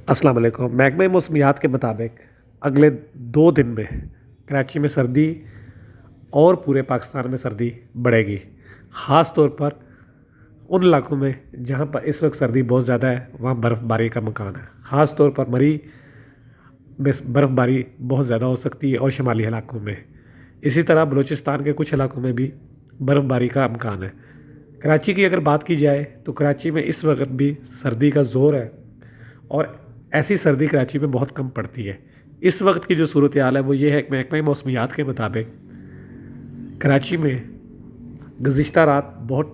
السلام علیکم۔ محکمہ موسمیات کے مطابق اگلے 2 دن میں کراچی میں سردی اور پورے پاکستان میں سردی بڑھے گی، خاص طور پر ان علاقوں میں جہاں پر اس وقت سردی بہت زیادہ ہے، وہاں برف باری کا مکان ہے۔ خاص طور پر مری میں برف باری بہت زیادہ ہو سکتی ہے اور شمالی علاقوں میں، اسی طرح بلوچستان کے کچھ علاقوں میں بھی برف باری کا امکان ہے۔ کراچی کی اگر بات کی جائے تو کراچی میں اس وقت بھی سردی کا زور ہے، اور ایسی سردی کراچی میں بہت کم پڑتی ہے۔ اس وقت کی جو صورتحال ہے وہ یہ ہے کہ محکمہ موسمیات کے مطابق کراچی میں گزشتہ رات بہت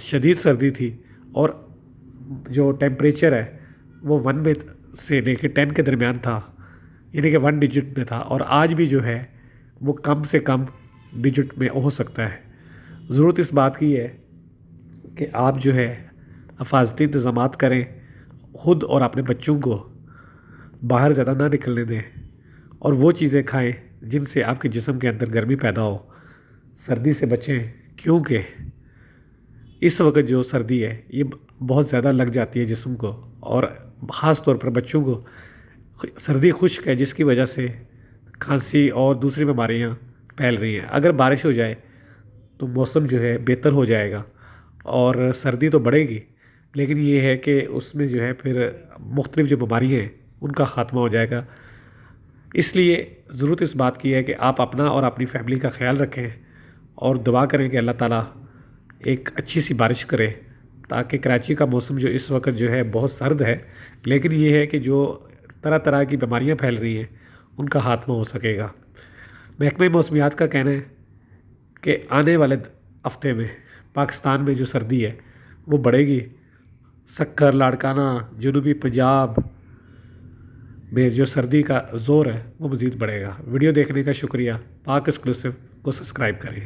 شدید سردی تھی، اور جو ٹیمپریچر ہے وہ 1 میں سے لے کے 10 کے درمیان تھا، یعنی کہ 1 ڈیجٹ میں تھا، اور آج بھی جو ہے وہ کم سے کم ڈیجٹ میں ہو سکتا ہے۔ ضرورت اس بات کی ہے کہ آپ جو ہے حفاظتی انتظامات کریں، خود اور اپنے بچوں کو باہر زیادہ نہ نکلنے دیں، اور وہ چیزیں کھائیں جن سے آپ کے جسم کے اندر گرمی پیدا ہو، سردی سے بچیں، کیونکہ اس وقت جو سردی ہے یہ بہت زیادہ لگ جاتی ہے جسم کو، اور خاص طور پر بچوں کو سردی خشک ہے جس کی وجہ سے کھانسی اور دوسری بیماریاں پھیل رہی ہیں۔ اگر بارش ہو جائے تو موسم جو ہے بہتر ہو جائے گا، اور سردی تو بڑھے گی، لیکن یہ ہے کہ اس میں جو ہے پھر مختلف جو بیماریاں ہیں ان کا خاتمہ ہو جائے گا۔ اس لیے ضرورت اس بات کی ہے کہ آپ اپنا اور اپنی فیملی کا خیال رکھیں، اور دعا کریں کہ اللہ تعالیٰ ایک اچھی سی بارش کرے، تاکہ کراچی کا موسم جو اس وقت جو ہے بہت سرد ہے، لیکن یہ ہے کہ جو طرح طرح کی بیماریاں پھیل رہی ہیں ان کا خاتمہ ہو سکے گا۔ محکمہ موسمیات کا کہنا ہے کہ آنے والے ہفتے میں پاکستان میں جو سردی ہے وہ بڑھے گی۔ سکر، لاڑکانہ، جنوبی پنجاب میں جو سردی کا زور ہے وہ مزید بڑھے گا۔ ویڈیو دیکھنے کا شکریہ۔ پاک ایکسکلوسیو کو سبسکرائب کریں۔